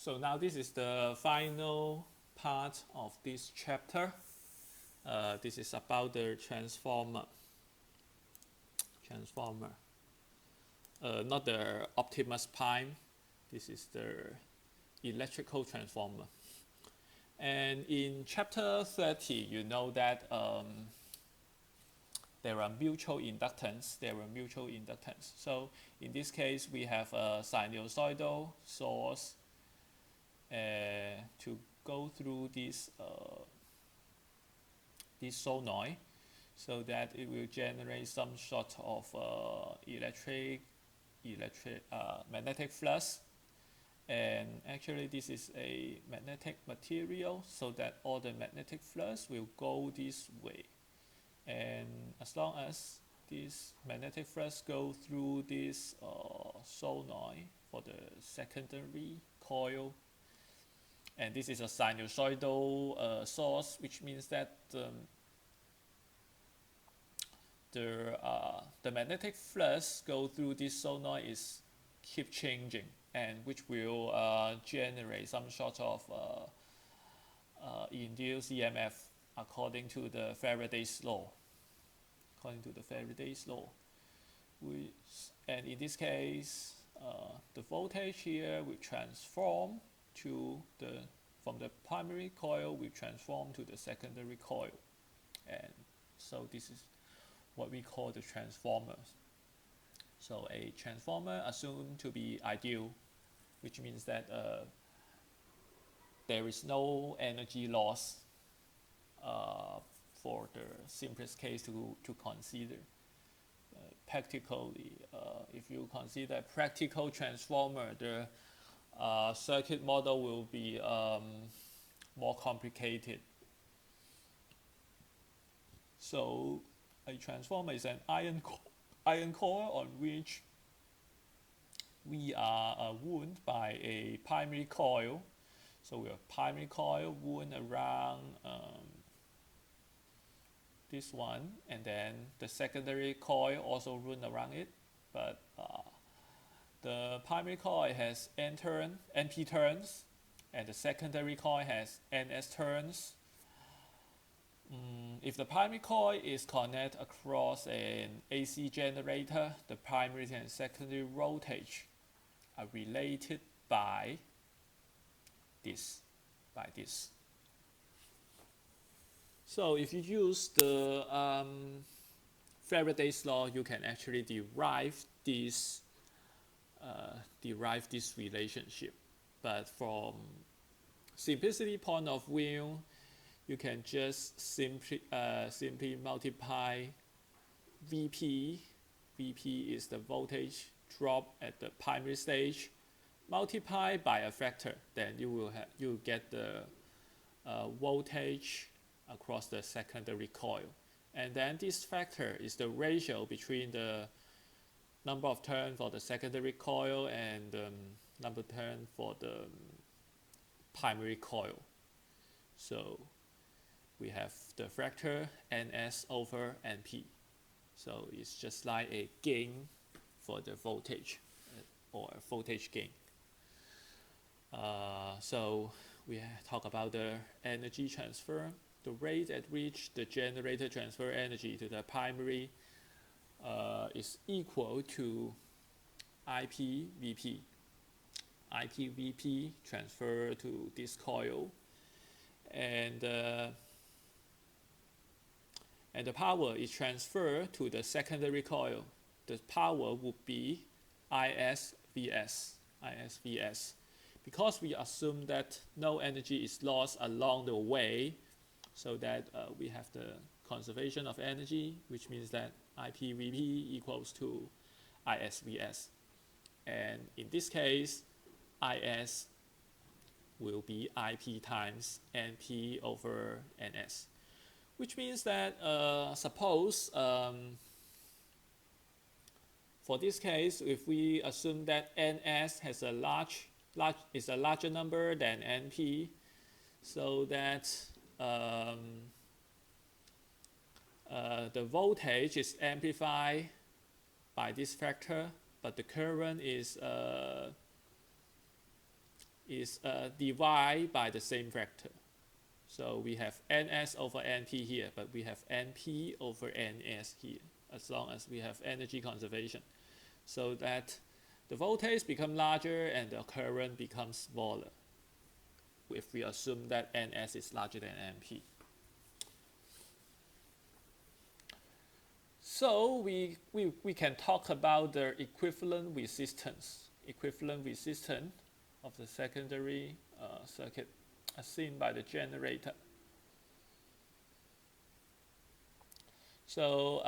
So now this is the final part of this chapter. This is about the transformer. Not the Optimus Prime. This is the electrical transformer. And in chapter 30, you know that there are mutual inductance. So in this case, we have a sinusoidal source to go through this solenoid, so that it will generate some sort of magnetic flux. And actually this is a magnetic material, so that all the magnetic flux will go this way. And as long as this magnetic flux go through this solenoid for the secondary coil, and this is a sinusoidal source, which means that the magnetic flux go through this solenoid is keep changing, and which will generate some sort of induced EMF according to the Faraday's law. And in this case, the voltage here will transform from the primary coil will transform to the secondary coil, and so this is what we call the transformer. So a transformer assumed to be ideal, which means that there is no energy loss for the simplest case to consider. Practically, if you consider a practical transformer, the circuit model will be more complicated. So a transformer is an iron core on which we are wound by a primary coil. So we have primary coil wound around this one, and then the secondary coil also wound around it, but the primary coil has NP turns, and the secondary coil has NS turns. If the primary coil is connected across an AC generator, the primary and secondary voltage are related by this. So if you use the Faraday's law, you can actually derive this relationship. But from simplicity point of view, you can just simply multiply Vp. Vp is the voltage drop at the primary stage, multiply by a factor. Then you will get the voltage across the secondary coil. And then this factor is the ratio between the number of turns for the secondary coil and the number of turns for the primary coil. So we have the factor Ns over Np. So it's just like a gain for the voltage, or a voltage gain. So we talk about the energy transfer. The rate at which the generator transfer energy to the primary is equal to IPVP. IPVP transfer to this coil, and the power is transferred to the secondary coil. The power would be ISVS. Because we assume that no energy is lost along the way, so that we have the conservation of energy, which means that IPVP equals to ISVS. And in this case, IS will be IP times NP over NS, which means that suppose for this case, if we assume that NS has is a larger number than NP, so that the voltage is amplified by this factor, but the current is is divided by the same vector. So we have ns over np here, but we have np over ns here, as long as we have energy conservation. So that the voltage becomes larger and the current becomes smaller, if we assume that ns is larger than np. So we can talk about the equivalent resistance of the secondary circuit as seen by the generator. So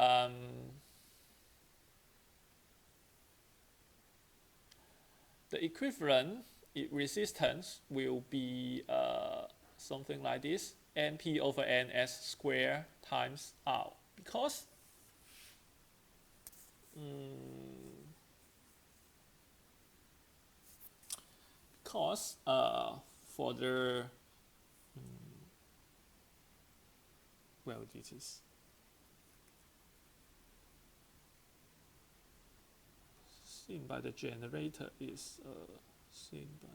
the equivalent resistance will be something like this: np over ns squared times r, because for the well, this is seen by the generator is seen by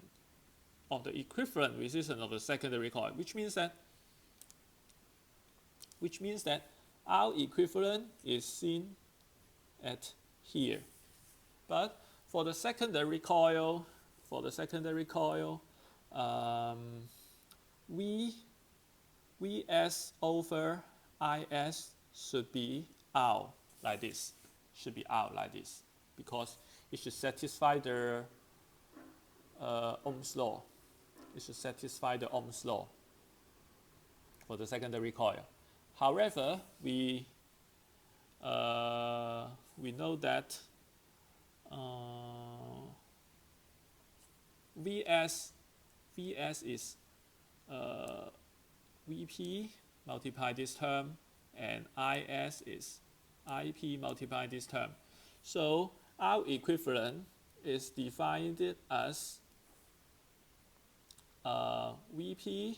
the equivalent resistance of the secondary coil, which means that our equivalent is seen at here. But for the secondary coil, Vs over Is should be R like this, because it should satisfy the Ohm's law. It should satisfy the Ohm's law for the secondary coil. However, we know that Vs is Vp multiply this term, and Is is Ip multiply this term. So our equivalent is defined as Vp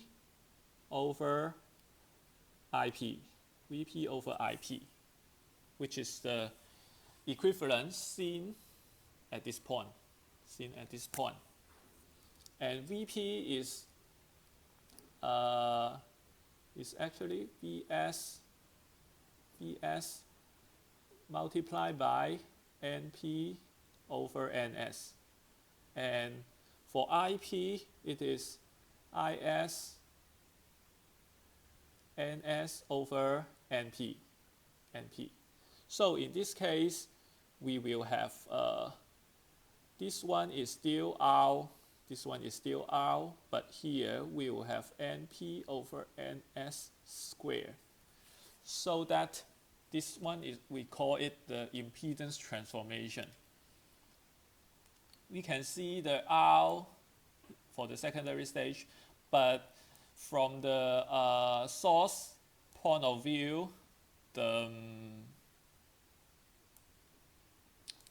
over Ip, which is the equivalent seen at this point. And Vp is actually Vs multiplied by Np over Ns, and for Ip it is Is Ns over Np. So in this case, we will have this one is still R, but here we will have Np over Ns squared. So that this one is, we call it the impedance transformation. We can see the R for the secondary stage, but from the source point of view,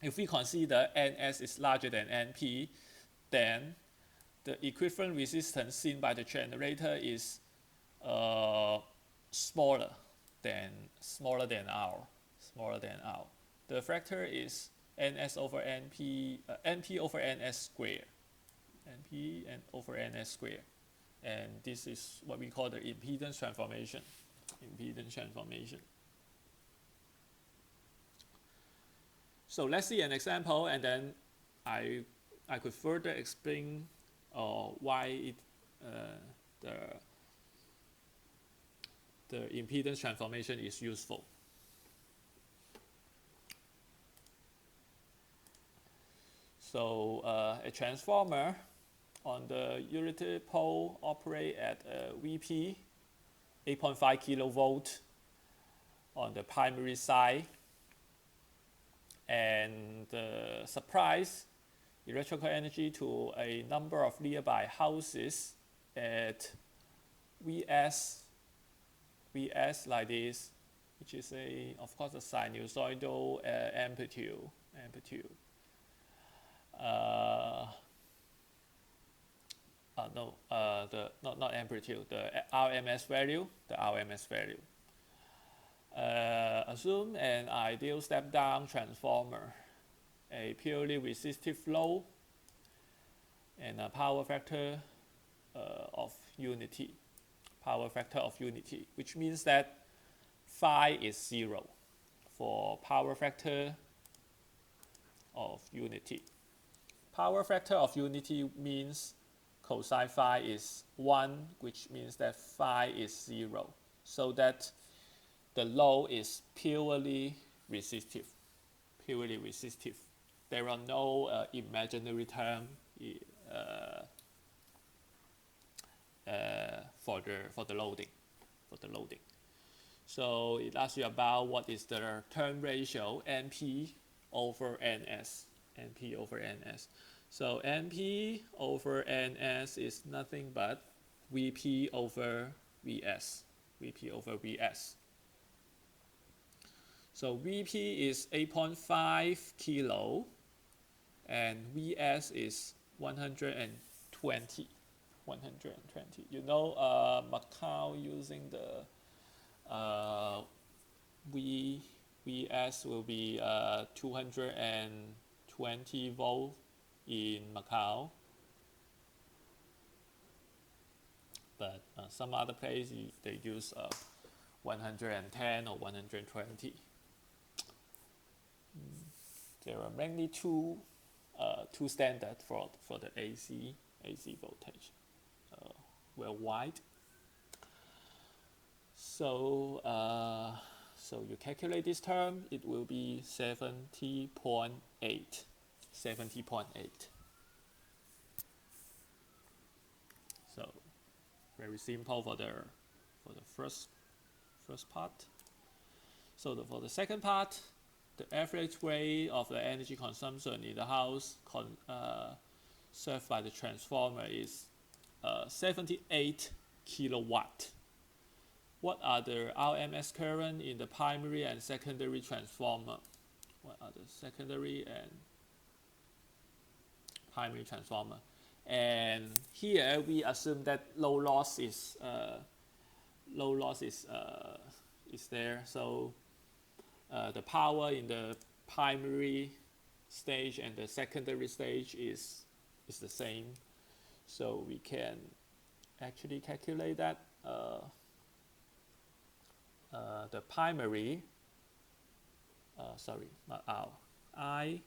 if we consider Ns is larger than Np, then the equivalent resistance seen by the generator is smaller than R. The factor is Ns over Np, Np over Ns squared, and this is what we call the impedance transformation. So let's see an example, and then I could further explain why the impedance transformation is useful. So a transformer on the unity pole operate at Vp 8.5 kilovolt on the primary side, and supplies electrical energy to a number of nearby houses at Vs like this, which is of course a sinusoidal amplitude. Not amplitude, the RMS value. Assume an ideal step-down transformer, a purely resistive load, and a power factor of unity. Power factor of unity, which means that phi is 0 for power factor of unity. Power factor of unity means cosine phi is 1, which means that phi is 0, so that the load is purely resistive. Purely resistive. There are no imaginary term for the loading. So it asks you about what is the turn ratio NP over NS. NP over NS. So NP over NS is nothing but VP over VS. VP over VS. So VP is 8.5 kilo and VS is 120. 120. You know, Macau using the VS will be 220 volt in Macau, but some other places they use 110 or 120. There are mainly two standards for the AC voltage worldwide. So you calculate this term, it will be 70.8. 70.8. So very simple for the first part. So for the second part, the average rate of the energy consumption in the house served by the transformer is 78 kilowatt. What are the RMS current in the primary and secondary transformer? What are the secondary and primary transformer? And here we assume that low loss is there. So the power in the primary stage and the secondary stage is the same. So we can actually calculate that the primary, sorry, not R, I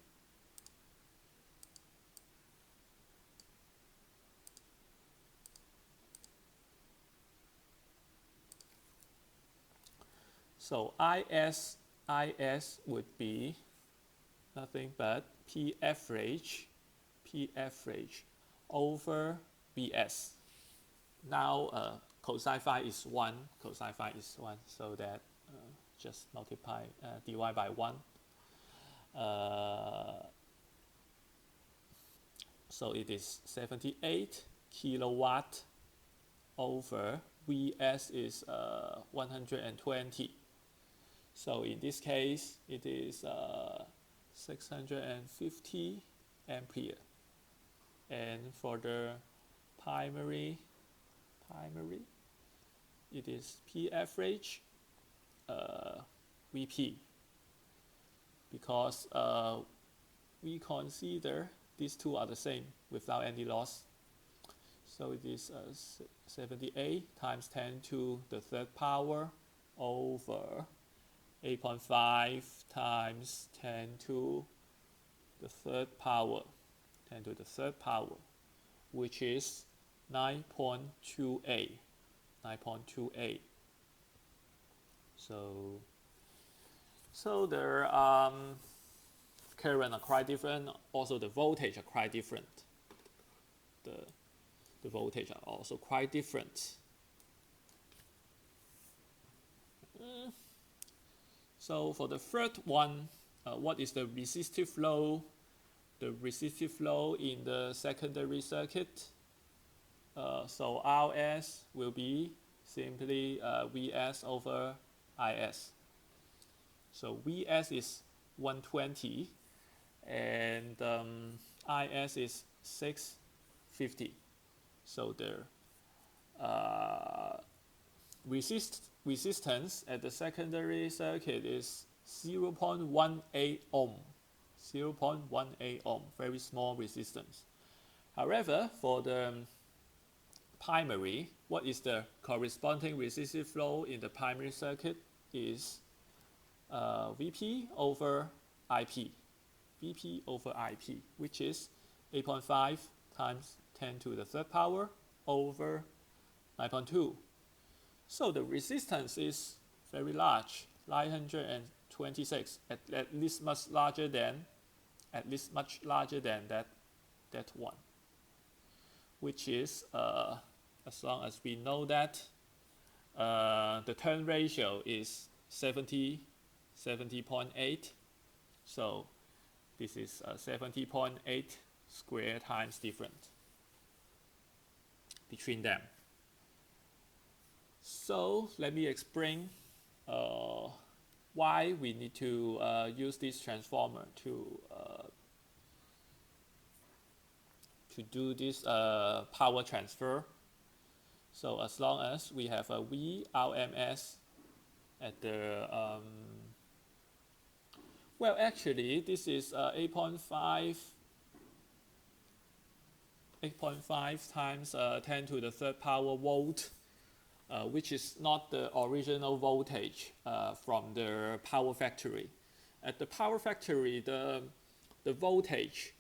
so IS would be nothing but P average over BS. Now cosine phi is 1, so that just multiply, divide by 1. So it is 78 kilowatt over VS is 120. So in this case, it is 650 ampere. And for the primary, it is P average VP, because we consider these two are the same without any loss. So it is 78 times 10 to the third power over 8.5 times 10 to the third power, which is 9.28. So the current are quite different. Also, the voltage are quite different. The voltage are also quite different. So for the third one, what is the resistive load? The resistive load in the secondary circuit. So RS will be simply VS over IS. So VS is 120 and IS is 650. So the resistance at the secondary circuit is 0.18 ohm. 0.18 ohm, very small resistance. However, for the primary, what is the corresponding resistive flow in the primary circuit is Vp over Ip. Vp over Ip, which is 8.5 times 10 to the third power over 9.2. So the resistance is very large, 926, at least much larger than that one, which is as long as we know that the turn ratio is 70.8, so this is 70.8 square times difference between them. So let me explain why we need to use this transformer to do this power transfer. So as long as we have a VRMS at the well, actually this is 8.5 times 10 to the third power volt, which is not the original voltage from the power factory. At the power factory, the voltage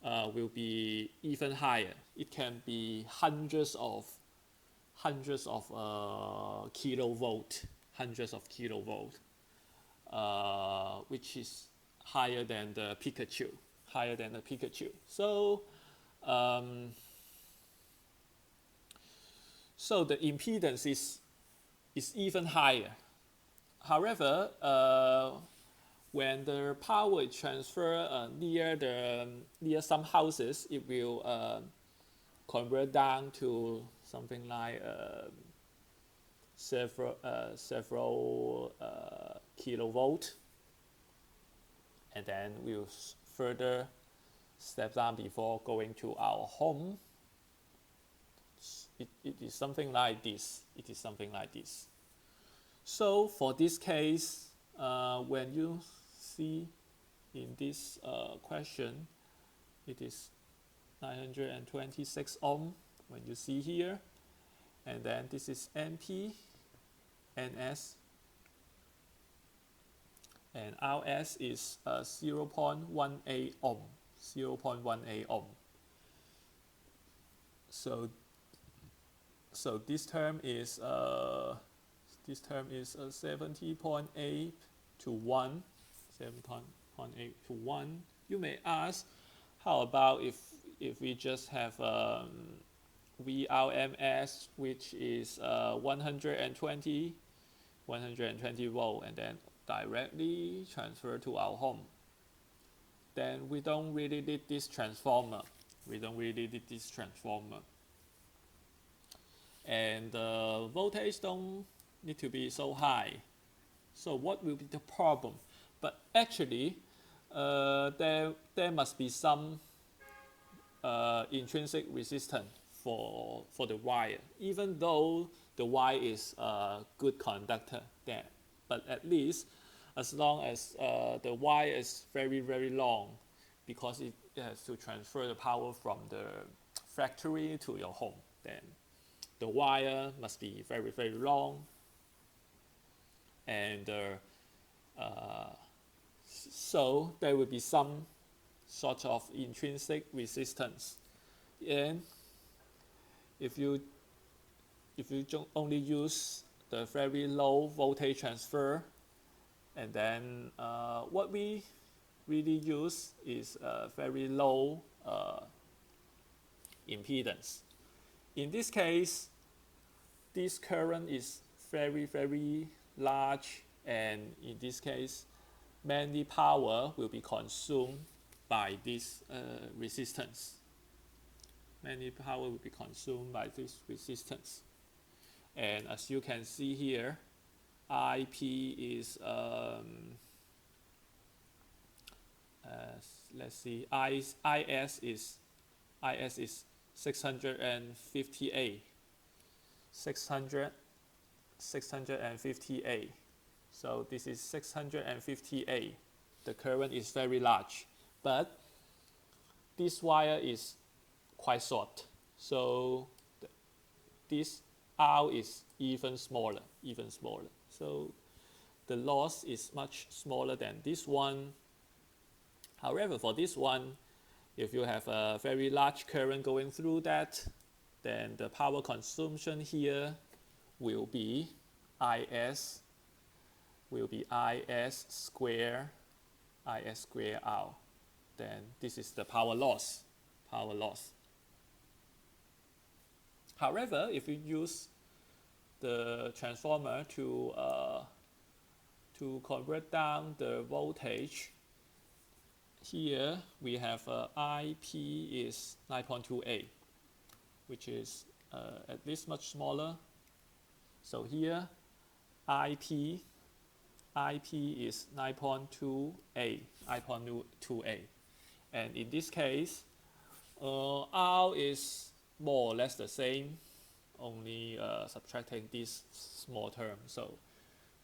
will be even higher. It can be hundreds of kilovolt, which is higher than the Pikachu. So the impedance is even higher. However, when the power is transferred near some houses, it will convert down to something like several kilovolt, and then we'll further step down before going to our home. It is something like this. So for this case, when you see in this question, it is 926 ohm when you see here, and then this is NP, NS, and RS is 0.18 ohm. So this term is 70.8 to 1. 7.8 to 1. You may ask, how about if we just have VRMS, which is 120 volt, and then directly transfer to our home? Then we don't really need this transformer. And the voltage don't need to be so high. So what will be the problem? But actually, there must be some intrinsic resistance for the wire, even though the wire is a good conductor there. But at least, as long as the wire is very, very long, because it has to transfer the power from the factory to your home, then the wire must be very, very long, and so there will be some sort of intrinsic resistance. And if you only use the very low voltage transfer, and then what we really use is a very low impedance. In this case, this current is very, very large, and in this case, many power will be consumed by this resistance. And as you can see here, IP is let's see, IS is 658. So this is 658. The current is very large, but this wire is quite short. So this R is even smaller. So the loss is much smaller than this one. However, for this one, if you have a very large current going through that, then the power consumption here will be IS square R. Then this is the power loss. However, if you use the transformer to convert down the voltage, here we have IP is 9.28, which is at least much smaller. So here IP is 9.28, and in this case, R is more or less the same, only subtracting this small term. So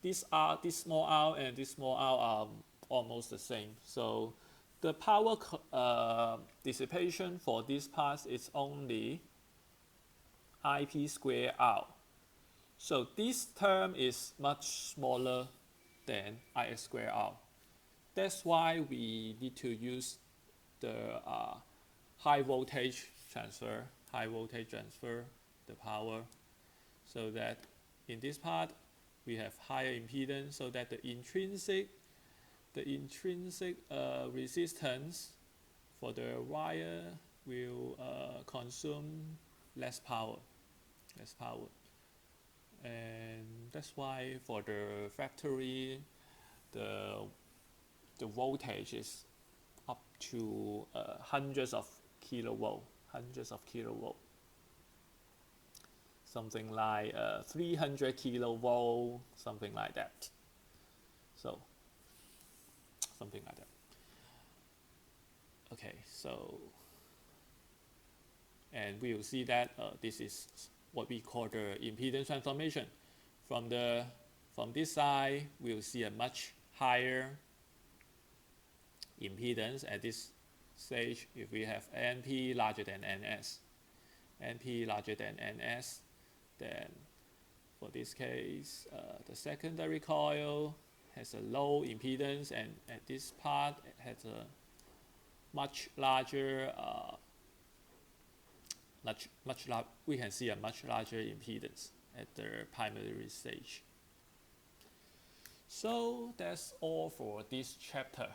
this small r and this small r are almost the same. So the power dissipation for this part is only IP square R. So this term is much smaller than IS square R. That's why we need to use the high voltage transfer the power, so that in this part we have higher impedance, so that the intrinsic resistance for the wire will consume less power. And that's why for the factory the voltage is up to hundreds of kilovolt, something like 300 kilovolt, something like that. Okay, so and we will see that this is what we call the impedance transformation. From this side, we will see a much higher impedance at this stage if we have NP larger than NS. Then for this case, the secondary coil has a low impedance, and at this part it has a much larger we can see a much larger impedance at the primary stage. So that's all for this chapter.